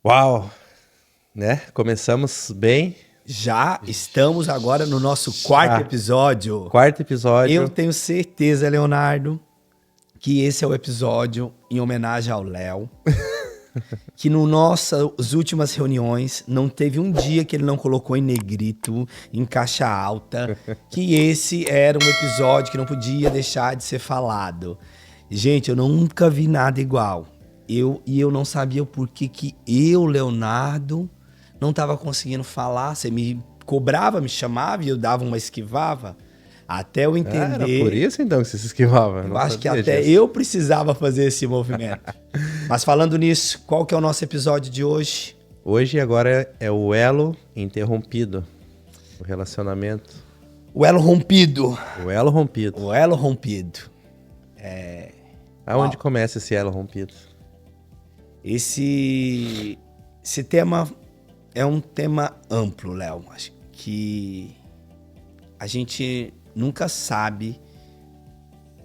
Uau, né? Começamos bem. Já estamos agora no nosso quarto episódio. Quarto episódio. Eu tenho certeza, Leonardo, que esse é o episódio em homenagem ao Léo. Que no nossas últimas reuniões não teve um dia que ele não colocou em negrito, em caixa alta, que esse era um episódio que não podia deixar de ser falado. Gente, eu nunca vi nada igual. Eu não sabia o porquê que eu, Leonardo, não estava conseguindo falar. Você me cobrava, me chamava e eu dava uma esquivava. Até eu entender. Era por isso então que você se esquivava? Eu acho que até eu precisava fazer esse movimento. Mas falando nisso, qual que é o nosso episódio de hoje? Hoje agora é o elo interrompido. O relacionamento. O elo rompido. O elo rompido. O elo rompido. Aonde começa esse elo rompido? Esse tema é um tema amplo, Léo. Acho que a gente nunca sabe,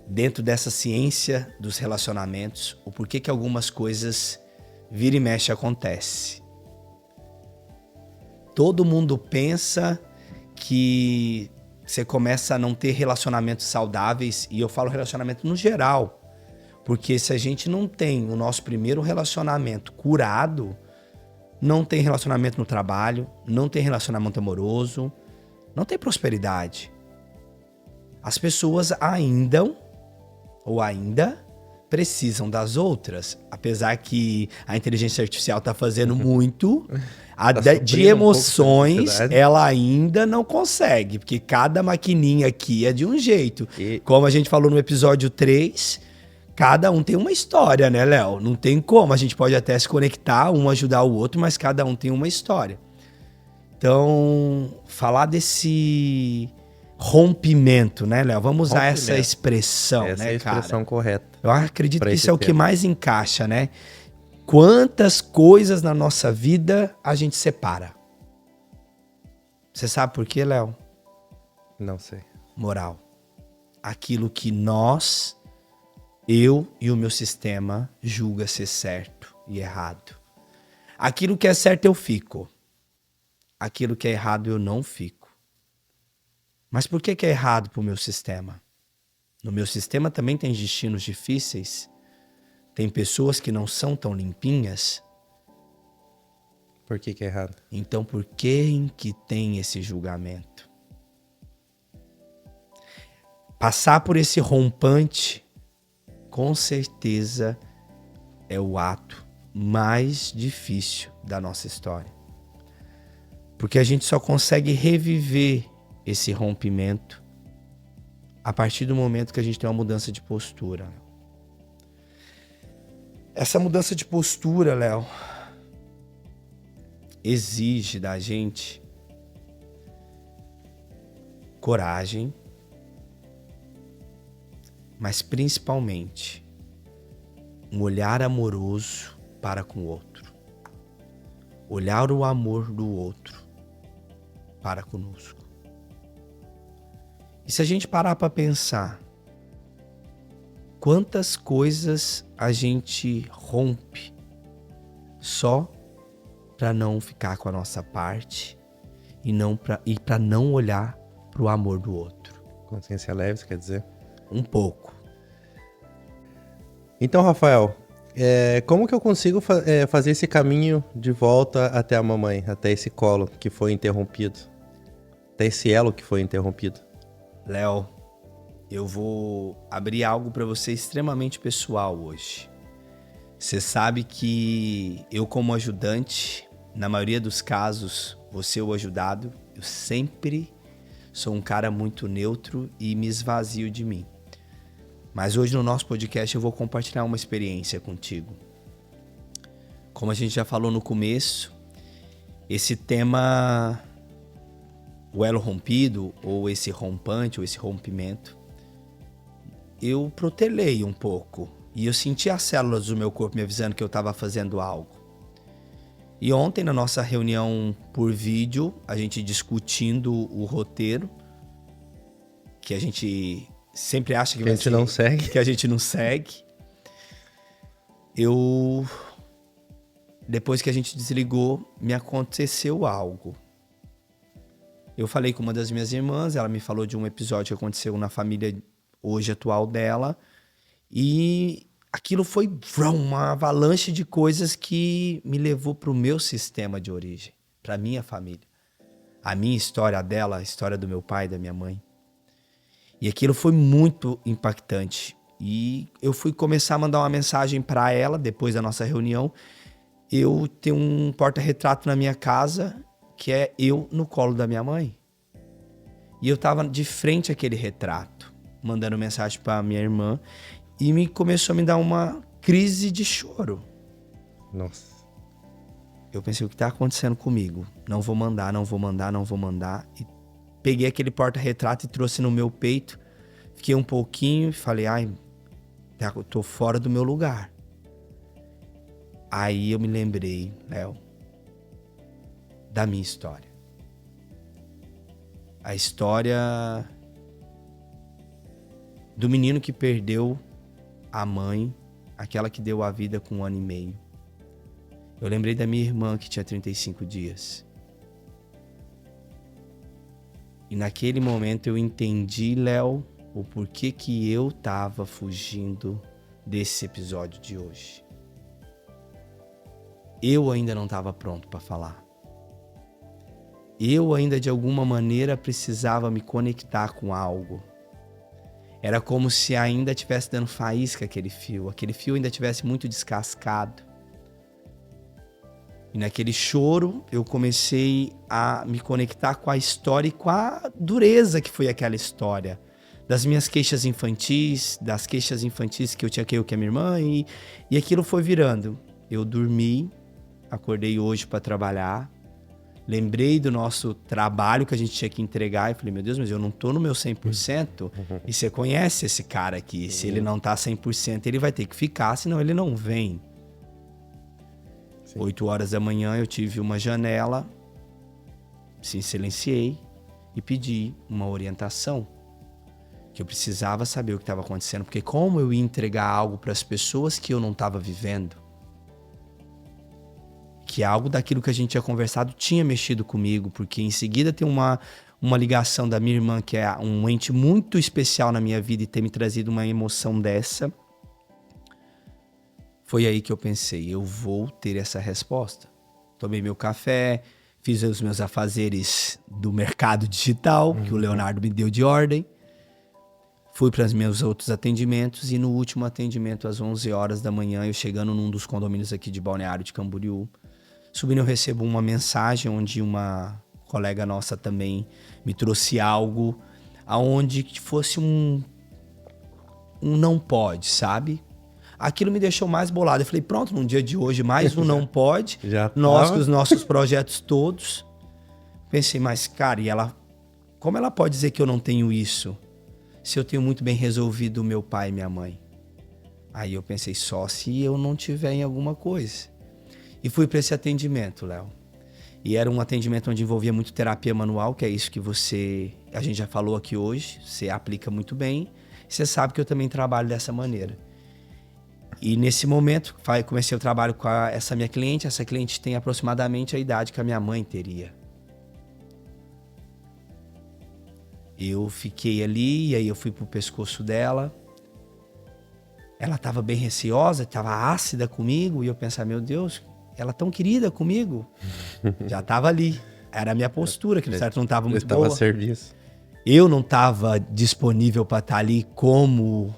dentro dessa ciência dos relacionamentos, o porquê que algumas coisas vira e mexe acontece. Todo mundo pensa que você começa a não ter relacionamentos saudáveis, e eu falo relacionamento no geral, porque se a gente não tem o nosso primeiro relacionamento curado, não tem relacionamento no trabalho, não tem relacionamento amoroso, não tem prosperidade. As pessoas ainda precisam das outras, apesar que a inteligência artificial está fazendo muito, de emoções ela ainda não consegue, porque cada maquininha aqui é de um jeito. Como a gente falou no episódio 3, cada um tem uma história, né, Léo? Não tem como, a gente pode até se conectar, um ajudar o outro, mas cada um tem uma história. Então, falar desse rompimento, né, Léo? Vamos usar essa expressão, né, cara? Essa é a expressão correta. Eu acredito que isso é o que mais encaixa, né? Quantas coisas na nossa vida a gente separa? Você sabe por quê, Léo? Não sei. Moral. Aquilo que eu e o meu sistema julga ser certo e errado. Aquilo que é certo eu fico. Aquilo que é errado eu não fico. Mas por que é errado para o meu sistema? No meu sistema também tem destinos difíceis. Tem pessoas que não são tão limpinhas. Por que é errado? Então por que tem esse julgamento? Passar por esse rompante, com certeza, é o ato mais difícil da nossa história. Porque a gente só consegue reviver esse rompimento a partir do momento que a gente tem uma mudança de postura. Essa mudança de postura, Léo, exige da gente coragem, mas principalmente um olhar amoroso para com o outro. Olhar o amor do outro para conosco. E se a gente parar para pensar, quantas coisas a gente rompe só para não ficar com a nossa parte e para não olhar para o amor do outro. Consciência leve, você quer dizer? Um pouco. Então, Rafael, como que eu consigo fazer esse caminho de volta até a mamãe, até esse colo que foi interrompido, até esse elo que foi interrompido? Léo, eu vou abrir algo para você extremamente pessoal hoje. Você sabe que eu, como ajudante, na maioria dos casos, você o ajudado, eu sempre sou um cara muito neutro e me esvazio de mim. Mas hoje no nosso podcast eu vou compartilhar uma experiência contigo. Como a gente já falou no começo, esse tema, o elo rompido, ou esse rompante, ou esse rompimento, eu protelei um pouco. E eu senti as células do meu corpo me avisando que eu estava fazendo algo. E ontem, na nossa reunião por vídeo, a gente discutindo o roteiro, que a gente sempre acha que a gente não segue. Que a gente não segue. Eu depois que a gente desligou, me aconteceu algo. Eu falei com uma das minhas irmãs, ela me falou de um episódio que aconteceu na família hoje atual dela, e aquilo foi uma avalanche de coisas que me levou para o meu sistema de origem, para a minha família. A minha história dela, a história do meu pai e da minha mãe. E aquilo foi muito impactante. E eu fui começar a mandar uma mensagem para ela, depois da nossa reunião. Eu tenho um porta-retrato na minha casa, que é eu no colo da minha mãe. E eu tava de frente àquele retrato, mandando mensagem para minha irmã, e começou a me dar uma crise de choro. Nossa. Eu pensei, o que tá acontecendo comigo? Não vou mandar. E peguei aquele porta-retrato e trouxe no meu peito. Fiquei um pouquinho e falei, eu tô fora do meu lugar. Aí eu me lembrei, Léo, da minha história. A história do menino que perdeu a mãe, aquela que deu a vida com 1 ano e meio. Eu lembrei da minha irmã que tinha 35 dias. E naquele momento eu entendi, Léo, o porquê que eu tava fugindo desse episódio de hoje. Eu ainda não estava pronto para falar. Eu ainda de alguma maneira precisava me conectar com algo. Era como se ainda estivesse dando faísca aquele fio ainda estivesse muito descascado. E naquele choro eu comecei a me conectar com a história e com a dureza que foi aquela história. Das minhas queixas infantis, que eu tinha que eu que a minha irmã, e aquilo foi virando. Eu dormi, acordei hoje para trabalhar, lembrei do nosso trabalho que a gente tinha que entregar e falei, meu Deus, mas eu não tô no meu 100%, e você conhece esse cara aqui, se ele não tá 100%, ele vai ter que ficar, senão ele não vem. Sim. 8 horas da manhã eu tive uma janela, se silenciei e pedi uma orientação. Que eu precisava saber o que estava acontecendo, porque como eu ia entregar algo para as pessoas que eu não estava vivendo, que algo daquilo que a gente tinha conversado tinha mexido comigo, porque em seguida tem uma ligação da minha irmã, que é um ente muito especial na minha vida e ter me trazido uma emoção dessa. Foi aí que eu pensei, eu vou ter essa resposta. Tomei meu café, fiz os meus afazeres do mercado digital, que o Leonardo me deu de ordem. Fui para os meus outros atendimentos e no último atendimento, às 11 horas da manhã, eu chegando num dos condomínios aqui de Balneário de Camboriú, subindo eu recebo uma mensagem onde uma colega nossa também me trouxe algo aonde que fosse um não pode, sabe? Aquilo me deixou mais bolado. Eu falei, pronto, no dia de hoje, mais um não pode. Nós com os nossos projetos todos. Pensei, mas cara, e ela, como ela pode dizer que eu não tenho isso? Se eu tenho muito bem resolvido meu pai e minha mãe. Aí eu pensei, só se eu não tiver em alguma coisa. E fui para esse atendimento, Léo. E era um atendimento onde envolvia muito terapia manual, que é isso que a gente já falou aqui hoje, você aplica muito bem. Você sabe que eu também trabalho dessa maneira. E nesse momento, comecei o trabalho com essa minha cliente. Essa cliente tem aproximadamente a idade que a minha mãe teria. Eu fiquei ali, e aí eu fui pro pescoço dela. Ela estava bem receosa, estava ácida comigo, e eu pensava, meu Deus, ela tão querida comigo. Já estava ali. Era a minha postura, que no certo não estava muito boa. Estava a serviço. Eu não estava disponível para estar ali como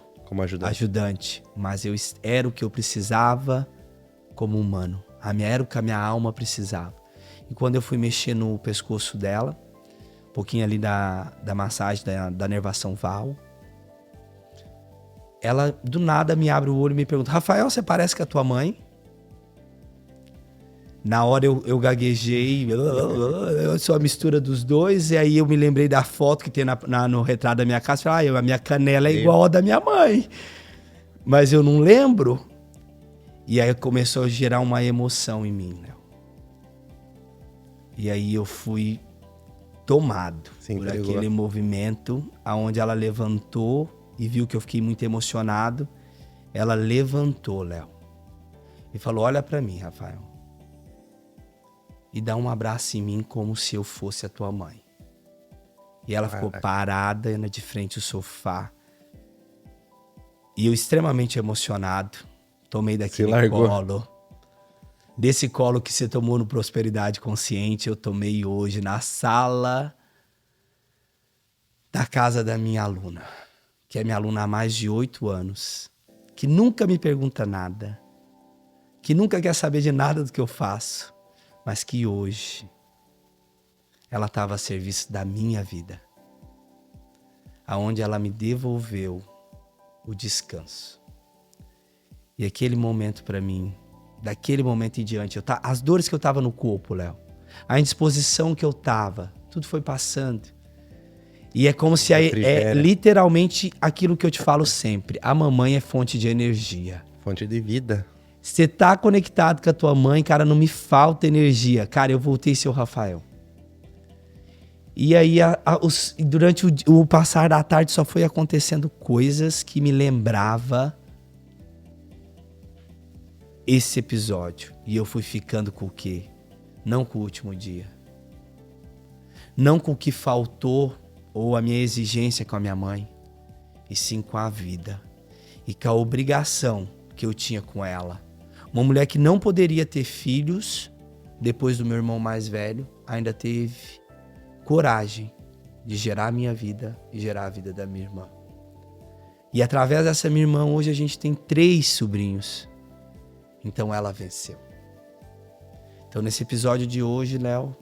ajudante, mas eu era o que eu precisava como humano. Era o que a minha alma precisava. E quando eu fui mexer no pescoço dela, um pouquinho ali da massagem, da nervação vagal, ela do nada me abre o olho e me pergunta, Rafael, você parece com a tua mãe? Na hora eu gaguejei, eu sou a mistura dos dois, e aí eu me lembrei da foto que tem no retrato da minha casa, e falei, a minha canela é igual a da minha mãe, mas eu não lembro. E aí começou a gerar uma emoção em mim, né? E aí eu fui tomado por aquele movimento, aonde ela levantou e viu que eu fiquei muito emocionado. Ela levantou, Léo, e falou, olha pra mim, Rafael. e dá um abraço em mim como se eu fosse a tua mãe. E ela ficou parada de frente ao sofá. E eu extremamente emocionado, tomei daquele colo. Desse colo que você tomou no Prosperidade Consciente, eu tomei hoje na sala da casa da minha aluna, que é minha aluna há mais de 8 anos, que nunca me pergunta nada, que nunca quer saber de nada do que eu faço, mas que hoje ela estava a serviço da minha vida, aonde ela me devolveu o descanso. E aquele momento para mim, daquele momento em diante, as dores que eu estava no corpo, Léo, a indisposição que eu estava, tudo foi passando. E é como se é literalmente aquilo que eu te falo sempre. A mamãe é fonte de energia. Fonte de vida. Você tá conectado com a tua mãe, cara, não me falta energia. Cara, eu voltei a ser o Rafael. E aí, durante o passar da tarde, só foi acontecendo coisas que me lembrava esse episódio. E eu fui ficando com o quê? Não com o último dia. Não com o que faltou ou a minha exigência com a minha mãe. E sim com a vida. E com a obrigação que eu tinha com ela. Uma mulher que não poderia ter filhos, depois do meu irmão mais velho, ainda teve coragem de gerar a minha vida e gerar a vida da minha irmã. E através dessa minha irmã, hoje a gente tem 3 sobrinhos. Então ela venceu. Então nesse episódio de hoje, Léo,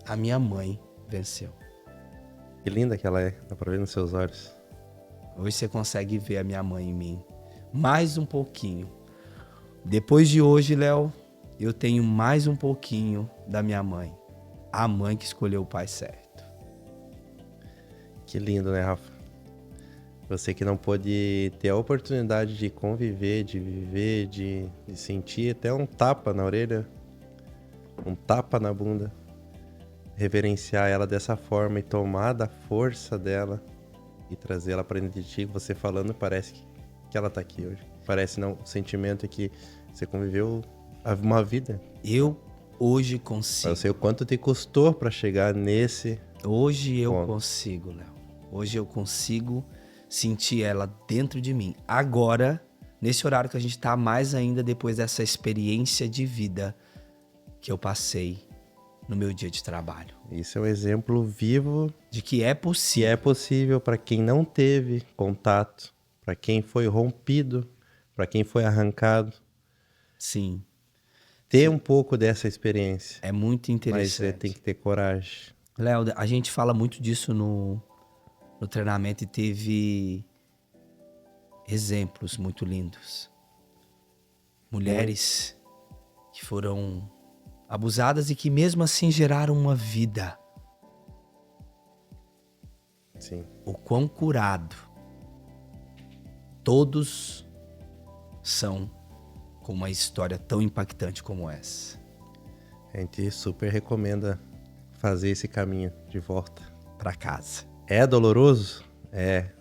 a minha mãe venceu. Que linda que ela é, dá pra ver nos seus olhos. Hoje você consegue ver a minha mãe em mim. Mais um pouquinho. Depois de hoje, Léo, eu tenho mais um pouquinho da minha mãe. A mãe que escolheu o pai certo. Que lindo, né, Rafa? Você que não pôde ter a oportunidade de conviver, de viver, de sentir até um tapa na orelha, um tapa na bunda. Reverenciar ela dessa forma e tomar da força dela e trazer ela para dentro de ti. Você falando, parece que ela tá aqui hoje. Parece não, o sentimento é que você conviveu uma vida. Eu hoje consigo. Eu sei o quanto te custou para chegar nesse Hoje eu ponto. consigo, Léo. Hoje eu consigo sentir ela dentro de mim. Agora, nesse horário que a gente tá, mais ainda depois dessa experiência de vida que eu passei no meu dia de trabalho. Isso é um exemplo vivo de que é possível. Que é possível para quem não teve contato, para quem foi rompido, para quem foi arrancado. Sim. Ter um pouco dessa experiência. É muito interessante. Mas tem que ter coragem. Léo, a gente fala muito disso no treinamento e teve exemplos muito lindos. Mulheres que foram abusadas e que mesmo assim geraram uma vida. Sim. O quão curado todos são com uma história tão impactante como essa. A gente super recomenda fazer esse caminho de volta para casa. É doloroso?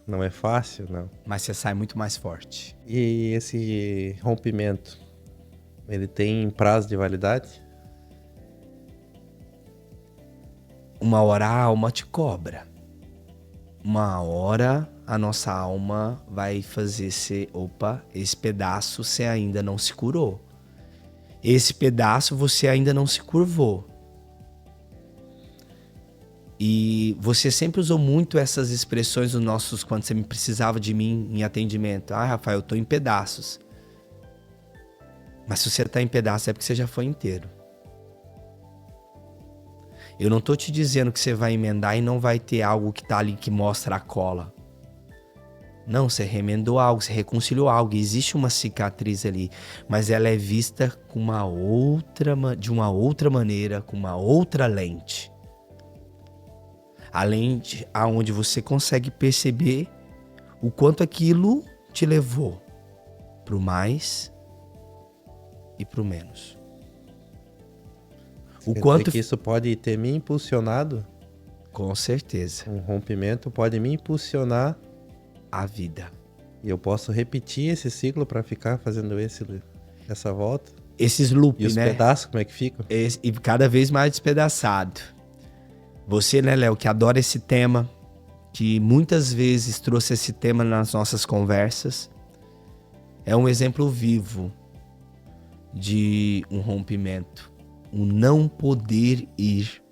Não é fácil, não. Mas você sai muito mais forte. E esse rompimento, ele tem prazo de validade? Uma hora a alma te cobra. Uma hora a nossa alma vai fazer esse pedaço você ainda não se curou. Esse pedaço você ainda não se curvou. E você sempre usou muito essas expressões nos nossos, quando você me precisava de mim em atendimento. Rafael, eu tô em pedaços. Mas se você tá em pedaços é porque você já foi inteiro. Eu não tô te dizendo que você vai emendar e não vai ter algo que tá ali que mostra a cola. Não, você remendou algo, você reconciliou algo. Existe uma cicatriz ali, mas ela é vista de uma outra maneira, com uma outra lente. A lente aonde você consegue perceber o quanto aquilo te levou pro mais e pro menos. O quanto que isso pode ter me impulsionado? Com certeza. Um rompimento pode me impulsionar a vida. E eu posso repetir esse ciclo para ficar fazendo essa volta? esses loops, E os né? pedaços, como é que ficam? E cada vez mais despedaçado. Você, né, Léo, que adora esse tema, que muitas vezes trouxe esse tema nas nossas conversas, é um exemplo vivo de um rompimento, um não poder ir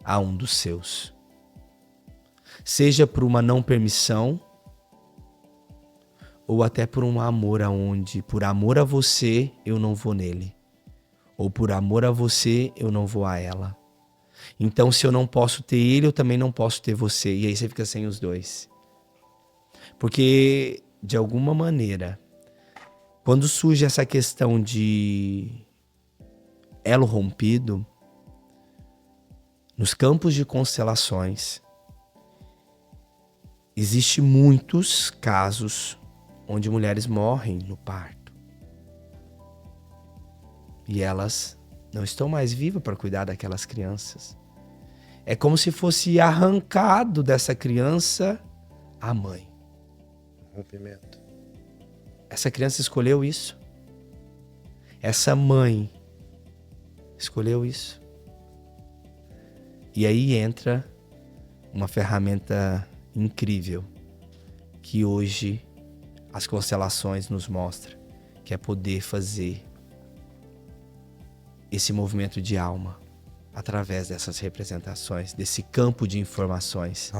a um dos seus. Seja por uma não permissão, ou até por um amor aonde, por amor a você, eu não vou nele. Ou por amor a você, eu não vou a ela. Então, se eu não posso ter ele, eu também não posso ter você. E aí você fica sem os dois. Porque, de alguma maneira, quando surge essa questão de elo rompido, nos campos de constelações, existem muitos casos onde mulheres morrem no parto. E elas não estão mais vivas para cuidar daquelas crianças. É como se fosse arrancado dessa criança a mãe. Rompimento. Essa criança escolheu isso. Essa mãe escolheu isso. E aí entra uma ferramenta incrível que hoje as constelações nos mostram, que é poder fazer esse movimento de alma através dessas representações, desse campo de informações.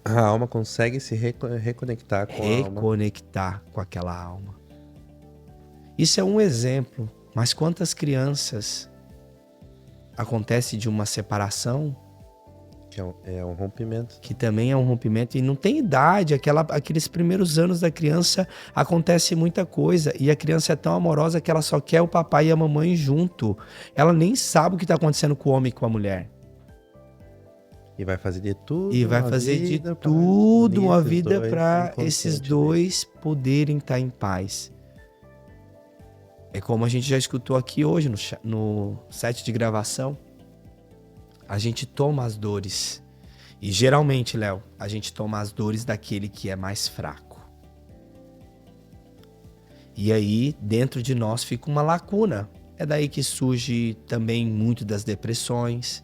A alma consegue se reconectar com a alma. Reconectar com aquela alma. Isso é um exemplo, mas quantas crianças acontece de uma separação Que é um rompimento. que também é um rompimento e não tem idade, aqueles primeiros anos da criança acontece muita coisa e a criança é tão amorosa que ela só quer o papai e a mamãe junto. Ela nem sabe o que está acontecendo com o homem e com a mulher. E vai fazer de tudo. E vai fazer de tudo uma vida para esses dois poderem estar em paz. É como a gente já escutou aqui hoje no set de gravação. A gente toma as dores. E geralmente, Léo, a gente toma as dores daquele que é mais fraco. E aí, dentro de nós fica uma lacuna. É daí que surge também muito das depressões.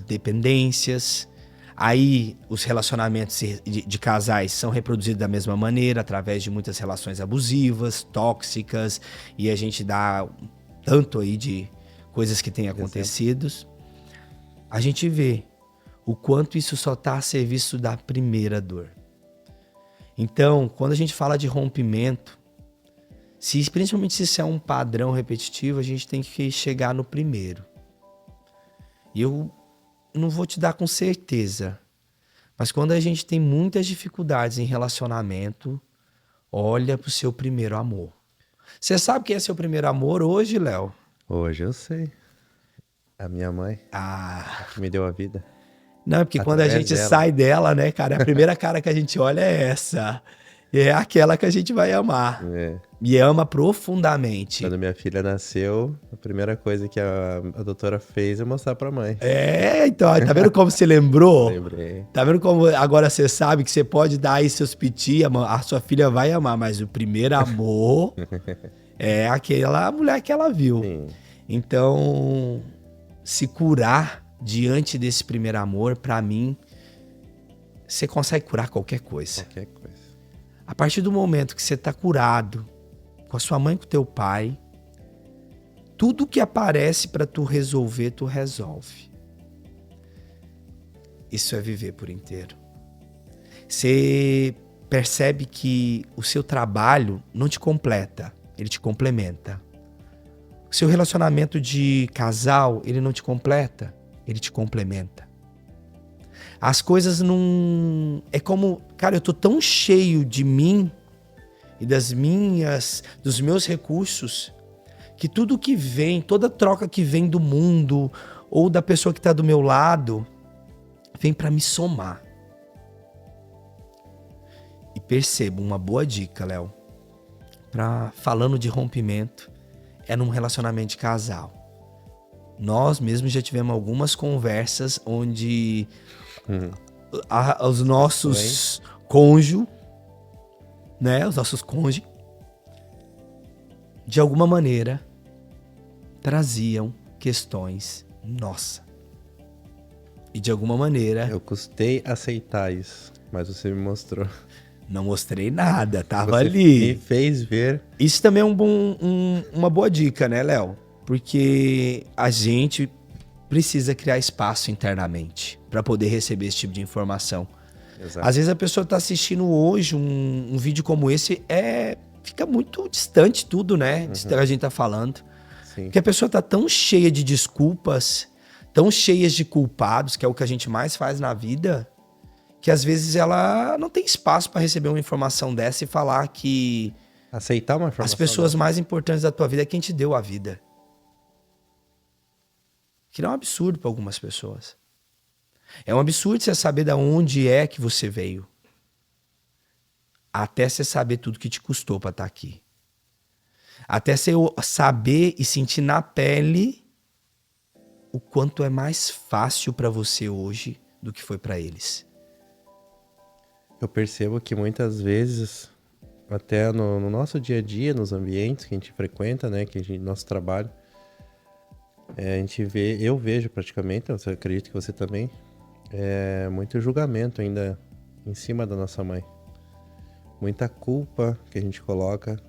Dependências. Aí, os relacionamentos de casais são reproduzidos da mesma maneira, através de muitas relações abusivas, tóxicas. E a gente dá tanto aí de coisas que têm acontecido, a gente vê o quanto isso só está a serviço da primeira dor. Então, quando a gente fala de rompimento, principalmente se isso é um padrão repetitivo, a gente tem que chegar no primeiro. E eu não vou te dar com certeza, mas quando a gente tem muitas dificuldades em relacionamento, olha pro seu primeiro amor. Você sabe quem é seu primeiro amor hoje, Léo? Hoje eu sei. A minha mãe. Que me deu a vida. Não, é porque quando a gente sai dela, né, cara, a primeira cara que a gente olha é essa. É aquela que a gente vai amar. E ama profundamente. Quando minha filha nasceu, a primeira coisa que a doutora fez é mostrar pra mãe. Então, tá vendo como você lembrou? Lembrei. Tá vendo como agora você sabe que você pode dar aí seus piti, a sua filha vai amar, mas o primeiro amor é aquela mulher que ela viu. Sim. Então, se curar diante desse primeiro amor, pra mim, você consegue curar qualquer coisa. Qualquer coisa. A partir do momento que você tá curado com a sua mãe e com o teu pai, tudo que aparece pra tu resolver, tu resolve. Isso é viver por inteiro. Você percebe que o seu trabalho não te completa, ele te complementa. O seu relacionamento de casal, ele não te completa, ele te complementa. As coisas não... É como... Cara, eu tô tão cheio de mim e dos meus recursos, que tudo que vem, toda troca que vem do mundo ou da pessoa que tá do meu lado, vem pra me somar. E perceba, uma boa dica, Léo, falando de rompimento, é num relacionamento de casal. Nós mesmos já tivemos algumas conversas onde os nossos cônjuges, né? Os nossos cônjuges de alguma maneira, traziam questões nossa. E de alguma maneira... Eu custei aceitar isso, mas você me mostrou. Não mostrei nada, tava Você ali. me fez ver. Isso também é uma boa dica, né, Léo? Porque a gente precisa criar espaço internamente para poder receber esse tipo de informação. Exato. Às vezes a pessoa está assistindo hoje um vídeo como esse, fica muito distante tudo, né? Disso que a gente tá falando. Sim. Porque a pessoa tá tão cheia de desculpas, tão cheia de culpados, que é o que a gente mais faz na vida, que às vezes ela não tem espaço para receber uma informação dessa e falar que aceitar uma informação as pessoas dessa. mais importantes da tua vida é quem te deu a vida. Que é um absurdo para algumas pessoas. É um absurdo você saber de onde é que você veio. Até você saber tudo que te custou para estar aqui. Até você saber e sentir na pele o quanto é mais fácil para você hoje do que foi para eles. Eu percebo que muitas vezes, até no nosso dia a dia, nos ambientes que a gente frequenta, né, nosso trabalho, eu vejo praticamente, eu acredito que você também, muito julgamento ainda em cima da nossa mãe. Muita culpa que a gente coloca,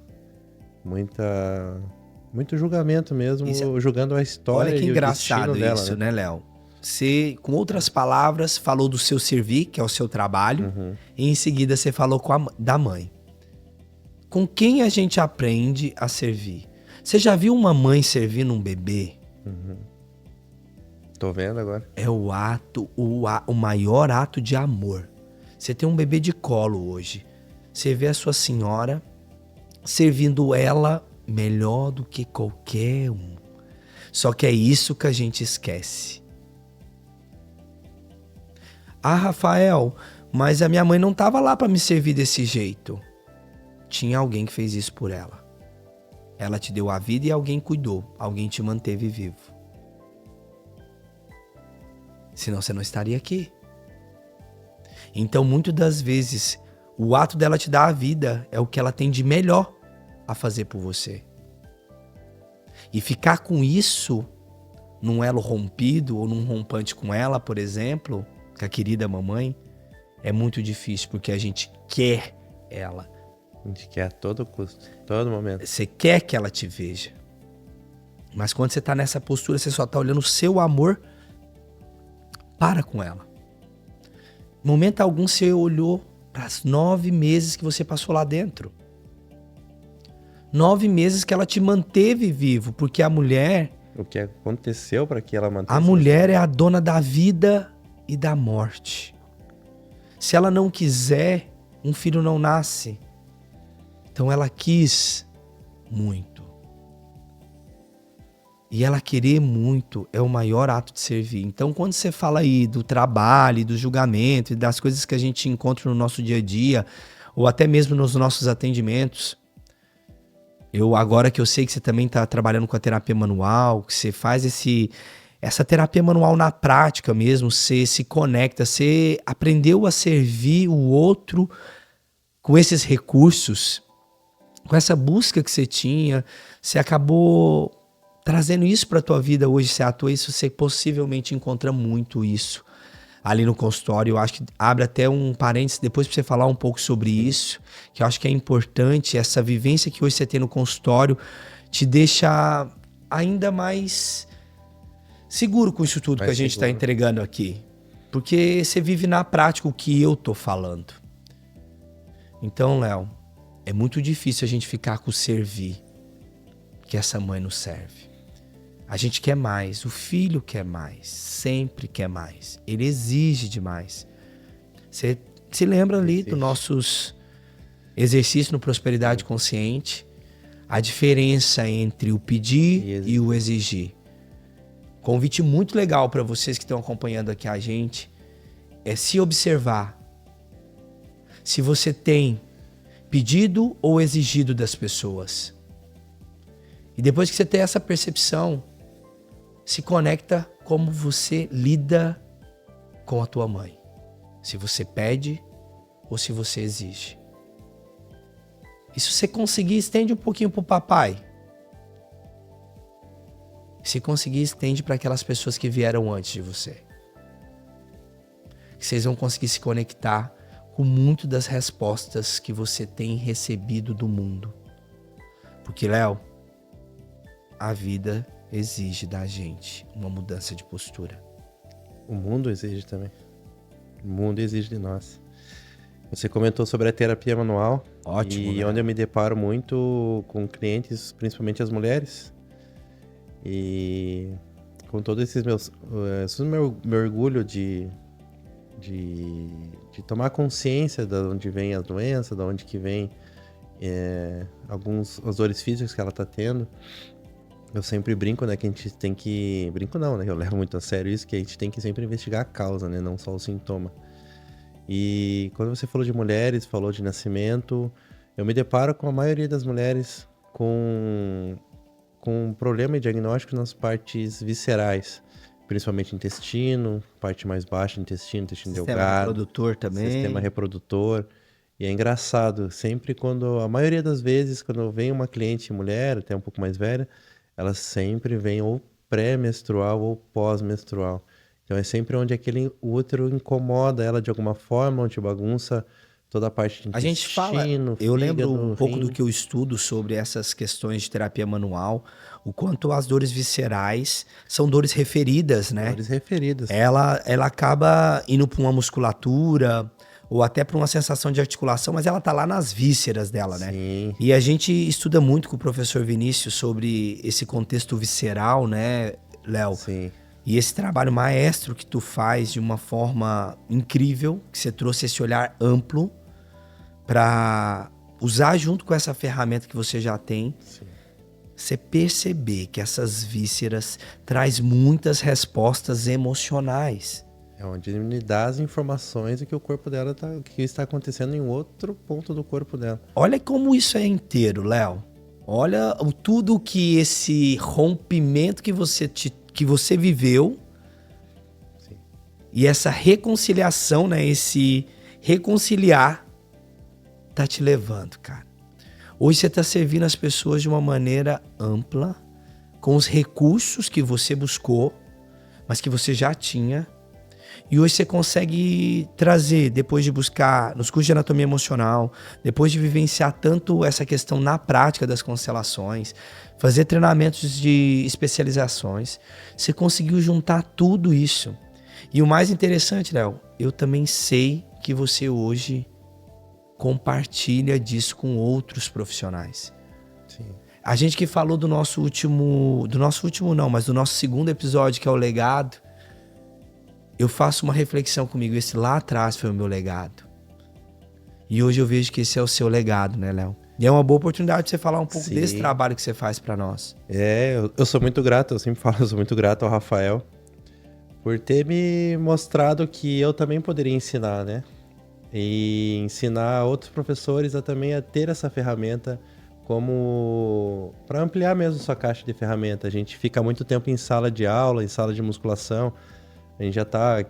muito julgamento mesmo, julgando a história olha que e engraçado o destino isso, dela, né? Léo? Você, com outras palavras, falou do seu servir, que é o seu trabalho, e em seguida você falou da mãe. Com quem a gente aprende a servir? Você já viu uma mãe servindo um bebê? Tô vendo agora. É o maior ato de amor. Você tem um bebê de colo hoje. Você vê a sua senhora servindo ela melhor do que qualquer um. Só que é isso que a gente esquece. Ah, Rafael, mas a minha mãe não estava lá para me servir desse jeito. Tinha alguém que fez isso por ela. Ela te deu a vida e alguém cuidou. Alguém te manteve vivo. Senão você não estaria aqui. Então, muitas das vezes, o ato dela te dar a vida é o que ela tem de melhor a fazer por você. E ficar com isso num elo rompido ou num rompante com ela, por exemplo, com a querida mamãe, é muito difícil porque a gente quer ela. A gente quer a todo custo, todo momento. Você quer que ela te veja. Mas quando você tá nessa postura, você só tá olhando o seu amor, para com ela. Em momento algum você olhou para os 9 meses que você passou lá dentro. 9 meses que ela te manteve vivo, porque a mulher... O que aconteceu para que ela mantesse... A mulher é a dona da vida e da morte. Se ela não quiser, um filho não nasce. Então ela quis muito. E ela querer muito é o maior ato de servir. Então quando você fala aí do trabalho, do julgamento e das coisas que a gente encontra no nosso dia a dia, ou até mesmo nos nossos atendimentos, agora que eu sei que você também está trabalhando com a terapia manual, que você faz essa terapia manual na prática mesmo, você se conecta, você aprendeu a servir o outro com esses recursos, com essa busca que você tinha, você acabou trazendo isso para a tua vida hoje, você atua isso, você possivelmente encontra muito isso ali no consultório. Eu acho que abre até um parênteses depois para você falar um pouco sobre isso, que eu acho que é importante. Essa vivência que hoje você tem no consultório te deixa ainda mais seguro com isso tudo que a gente está entregando aqui. Porque você vive na prática o que eu tô falando. Então, Léo, é muito difícil a gente ficar com o servir que essa mãe nos serve. A gente quer mais, o filho quer mais, sempre quer mais. Ele exige demais. Você se lembra ali dos nossos exercícios no Prosperidade Consciente? A diferença entre o pedir e o exigir. Convite muito legal para vocês que estão acompanhando aqui a gente é se observar. Se você tem pedido ou exigido das pessoas. E depois que você tem essa percepção, se conecta como você lida com a tua mãe. Se você pede ou se você exige. E se você conseguir, estende um pouquinho pro papai. Se conseguir, estende para aquelas pessoas que vieram antes de você. Vocês vão conseguir se conectar com muito das respostas que você tem recebido do mundo. Porque, Léo, a vida exige da gente uma mudança de postura. O mundo exige também. O mundo exige de nós. Você comentou sobre a terapia manual. Ótimo, E né? onde eu me deparo muito com clientes, principalmente as mulheres. E com todos esses meus... meu orgulho de tomar consciência de onde vem as doenças, de onde que vem as dores físicas que ela tá tendo. Eu sempre brinco, né, que a gente tem que... Brinco não, né, eu levo muito a sério isso, que a gente tem que sempre investigar a causa, né, não só o sintoma. E quando você falou de mulheres, falou de nascimento, eu me deparo com a maioria das mulheres com problema e diagnóstico nas partes viscerais, principalmente intestino, parte mais baixa, intestino Sistema delgado, reprodutor também. sistema reprodutor. E é engraçado, sempre a maioria das vezes, quando vem uma cliente mulher, até um pouco mais velha, elas sempre vêm ou pré-menstrual ou pós-menstrual. Então é sempre onde aquele útero incomoda ela de alguma forma, onde bagunça toda a parte de intestino, A gente fala, eu lembro um pouco rim. do que eu estudo sobre essas questões de terapia manual, o quanto as dores viscerais são dores referidas, né? Dores referidas. Ela acaba indo para uma musculatura ou até para uma sensação de articulação, mas ela tá lá nas vísceras dela, né? Sim. E a gente estuda muito com o professor Vinícius sobre esse contexto visceral, né, Léo? Sim. E esse trabalho maestro que tu faz de uma forma incrível, que você trouxe esse olhar amplo para usar junto com essa ferramenta que você já tem, Sim. você perceber que essas vísceras traz muitas respostas emocionais. É onde ele dá as informações do que o corpo dela que está acontecendo em outro ponto do corpo dela. Olha como isso é inteiro, Léo. Olha tudo que esse rompimento que você viveu. Sim. E essa reconciliação, né? Esse reconciliar tá te levando, cara. Hoje você tá servindo as pessoas de uma maneira ampla, com os recursos que você buscou, mas que você já tinha. E hoje você consegue trazer, depois de buscar nos cursos de anatomia emocional, depois de vivenciar tanto essa questão na prática das constelações, fazer treinamentos de especializações, você conseguiu juntar tudo isso. E o mais interessante, Léo, eu também sei que você hoje compartilha disso com outros profissionais. Sim. A gente que falou do nosso segundo episódio, que é o legado, eu faço uma reflexão comigo, esse lá atrás foi o meu legado. E hoje eu vejo que esse é o seu legado, né, Léo? E é uma boa oportunidade de você falar um pouco Sim. desse trabalho que você faz pra nós. Eu sou muito grato, eu sempre falo, eu sou muito grato ao Rafael por ter me mostrado que eu também poderia ensinar, né? E ensinar outros professores também a ter essa ferramenta como para ampliar mesmo sua caixa de ferramenta. A gente fica muito tempo em sala de aula, em sala de musculação. A gente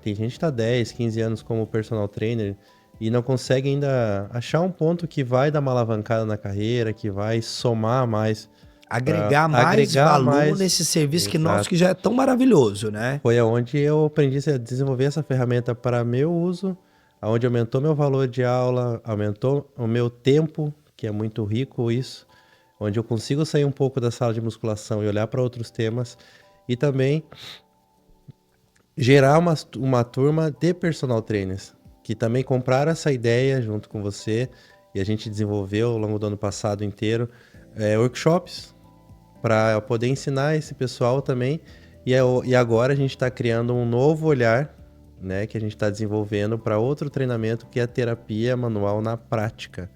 tem gente que tá 10, 15 anos como personal trainer e não consegue ainda achar um ponto que vai dar uma alavancada na carreira, que vai somar mais. Agregar mais valor nesse serviço que nosso, que já é tão maravilhoso, né? Foi onde eu aprendi a desenvolver essa ferramenta para meu uso, onde aumentou meu valor de aula, aumentou o meu tempo, que é muito rico isso, onde eu consigo sair um pouco da sala de musculação e olhar para outros temas e também gerar uma turma de personal trainers, que também compraram essa ideia junto com você e a gente desenvolveu ao longo do ano passado inteiro workshops para poder ensinar esse pessoal também. E agora a gente está criando um novo olhar, né, que a gente está desenvolvendo para outro treinamento, que é a terapia manual na prática.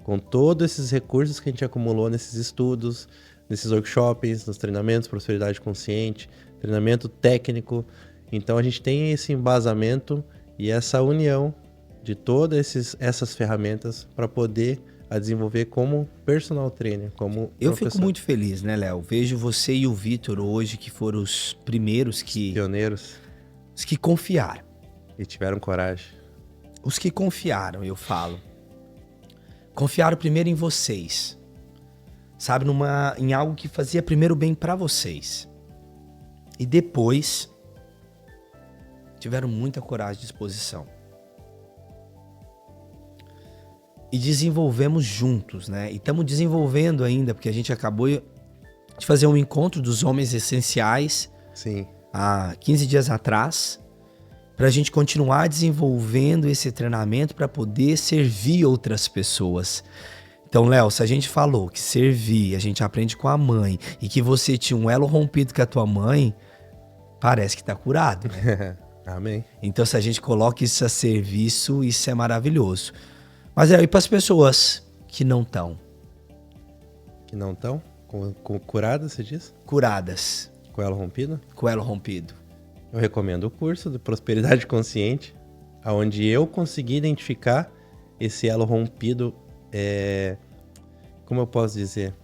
Com todos esses recursos que a gente acumulou nesses estudos, nesses workshops, nos treinamentos, prosperidade consciente, treinamento técnico. Então a gente tem esse embasamento e essa união de todas essas ferramentas para poder desenvolver como personal trainer, como Eu professor. fico muito feliz, né, Léo? Vejo você e o Vitor hoje, que foram os primeiros Pioneiros. Os que confiaram. E tiveram coragem. Os que confiaram, eu falo. Confiaram primeiro em vocês. Sabe, em algo que fazia primeiro bem para vocês. E depois tiveram muita coragem e disposição. E desenvolvemos juntos, né? E estamos desenvolvendo ainda, porque a gente acabou de fazer um encontro dos homens essenciais. Sim. Há 15 dias atrás, para a gente continuar desenvolvendo esse treinamento para poder servir outras pessoas. Então, Léo, se a gente falou que servir, a gente aprende com a mãe, e que você tinha um elo rompido com a tua mãe, parece que tá curado, né? Amém. Então, se a gente coloca isso a serviço, isso é maravilhoso. Mas e para as pessoas que não estão? Que não estão? Curadas, você diz? Curadas. Com elo rompido? Com elo rompido. Eu recomendo o curso de Prosperidade Consciente, onde eu consegui identificar esse elo rompido, como eu posso dizer?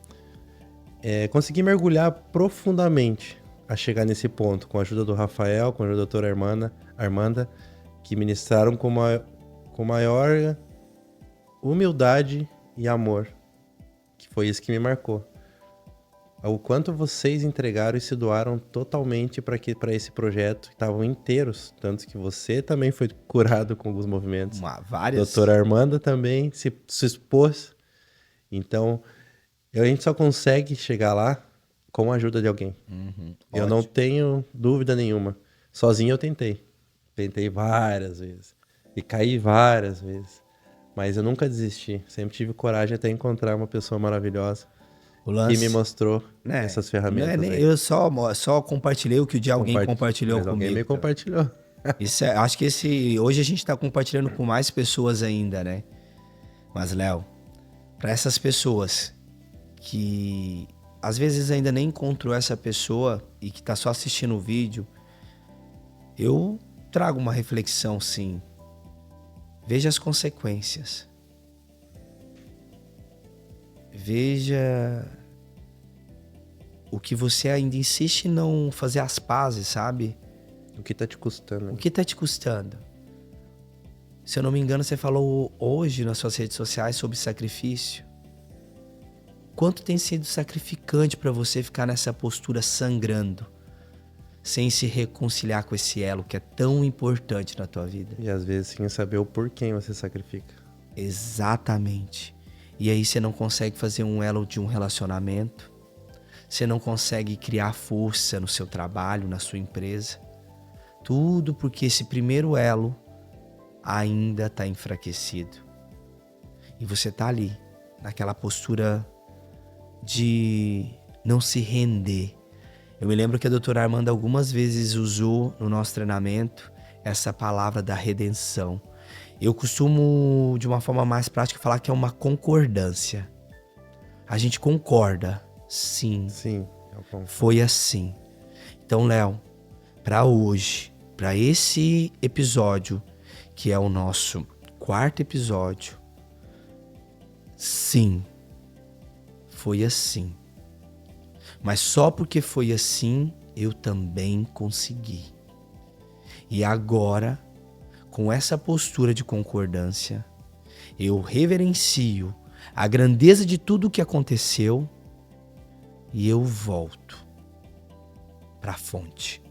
Consegui mergulhar profundamente a chegar nesse ponto, com a ajuda do Rafael, com a ajuda da doutora Armanda, que ministraram com maior humildade e amor, que foi isso que me marcou. O quanto vocês entregaram e se doaram totalmente para esse projeto, estavam inteiros, tanto que você também foi curado com alguns movimentos. Várias. Doutora Armanda também se expôs. Então, a gente só consegue chegar lá com a ajuda de alguém. Eu não tenho dúvida nenhuma. Sozinho eu tentei. Tentei várias vezes. E caí várias vezes. Mas eu nunca desisti. Sempre tive coragem até encontrar uma pessoa maravilhosa que me mostrou essas ferramentas. Eu só compartilhei o que o dia alguém compartilhou comigo. Alguém me compartilhou. Acho que hoje a gente está compartilhando com mais pessoas ainda, né? Mas, Léo, para essas pessoas que às vezes ainda nem encontrou essa pessoa e que está só assistindo o vídeo, eu trago uma reflexão, sim. Veja as consequências. Veja o que você ainda insiste em não fazer as pazes, sabe? O que tá te custando? O que tá te custando? Se eu não me engano, você falou hoje nas suas redes sociais sobre sacrifício. Quanto tem sido sacrificante para você ficar nessa postura sangrando, sem se reconciliar com esse elo que é tão importante na tua vida? E às vezes sem saber o porquê você sacrifica. Exatamente. E aí você não consegue fazer um elo de um relacionamento, você não consegue criar força no seu trabalho, na sua empresa. Tudo porque esse primeiro elo ainda está enfraquecido. E você está ali, naquela postura de não se render. Eu me lembro que a doutora Armanda algumas vezes usou no nosso treinamento essa palavra da redenção. Eu costumo, de uma forma mais prática, falar que é uma concordância. A gente concorda, sim. Sim. Foi assim. Então, Léo, para hoje, para esse episódio, que é o nosso 4º episódio, sim, foi assim. Mas só porque foi assim, eu também consegui. E agora, com essa postura de concordância, eu reverencio a grandeza de tudo o que aconteceu e eu volto para a fonte,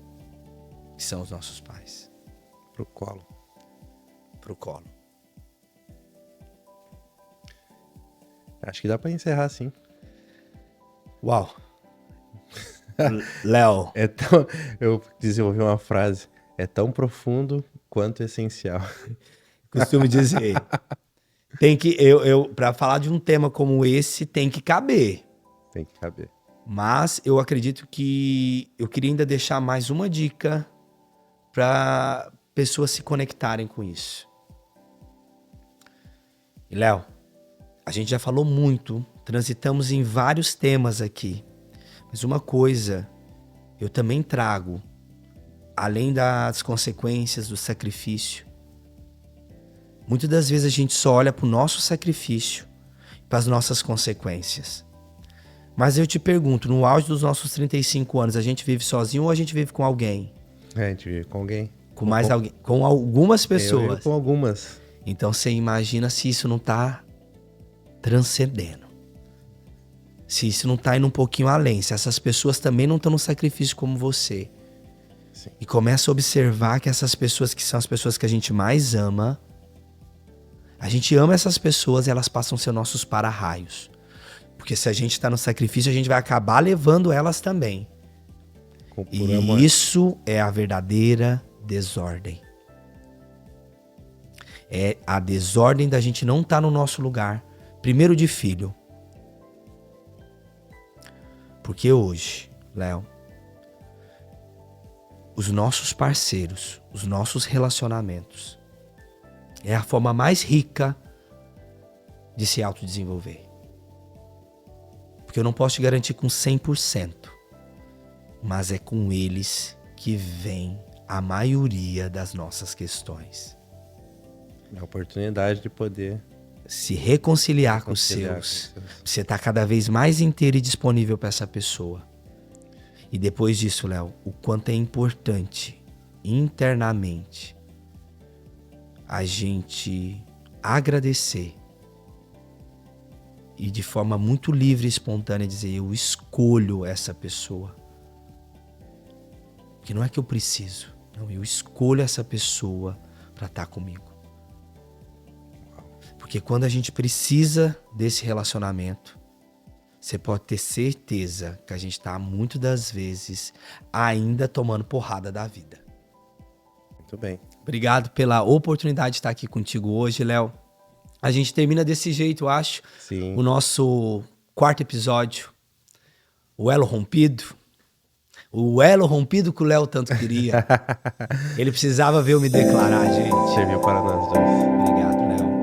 que são os nossos pais. Pro colo. Pro colo. Acho que dá para encerrar, sim. Uau! Léo. Eu desenvolvi uma frase. É tão profundo quanto essencial. Costumo dizer. Para falar de um tema como esse, tem que caber. Tem que caber. Mas eu acredito que eu queria ainda deixar mais uma dica para pessoas se conectarem com isso. E, Léo, a gente já falou muito, transitamos em vários temas aqui. Mas uma coisa eu também trago, além das consequências do sacrifício. Muitas das vezes a gente só olha para o nosso sacrifício, para as nossas consequências. Mas eu te pergunto, no auge dos nossos 35 anos, a gente vive sozinho ou a gente vive com alguém? A gente vive com alguém. Com mais alguém? Com algumas pessoas. Eu vivo com algumas. Então você imagina se isso não está transcendendo. Se isso não está indo um pouquinho além. Se essas pessoas também não estão no sacrifício como você. Sim. E começa a observar que essas pessoas que são as pessoas que a gente mais ama, a gente ama essas pessoas e elas passam a ser nossos para-raios. Porque se a gente está no sacrifício, a gente vai acabar levando elas também. Por E amor. isso é a verdadeira desordem. É a desordem da gente não estar no nosso lugar. Primeiro de filho. Porque hoje, Léo, os nossos parceiros, os nossos relacionamentos, é a forma mais rica de se autodesenvolver. Porque eu não posso te garantir com 100%, mas é com eles que vem a maioria das nossas questões. É a oportunidade de poder Se reconciliar com os conciliar seus. com os seus. Você tá cada vez mais inteiro e disponível para essa pessoa. E depois disso, Léo, o quanto é importante internamente a gente agradecer e de forma muito livre e espontânea dizer: eu escolho essa pessoa. Porque não é que eu preciso, não, eu escolho essa pessoa para estar comigo. Porque quando a gente precisa desse relacionamento, você pode ter certeza que a gente está, muitas das vezes, ainda tomando porrada da vida. Muito bem. Obrigado pela oportunidade de estar aqui contigo hoje, Léo. A gente termina desse jeito, eu acho, Sim. o nosso 4º episódio, o elo rompido. O elo rompido que o Léo tanto queria. Ele precisava ver eu me declarar, gente. Serviu para nós dois. Obrigado, Léo.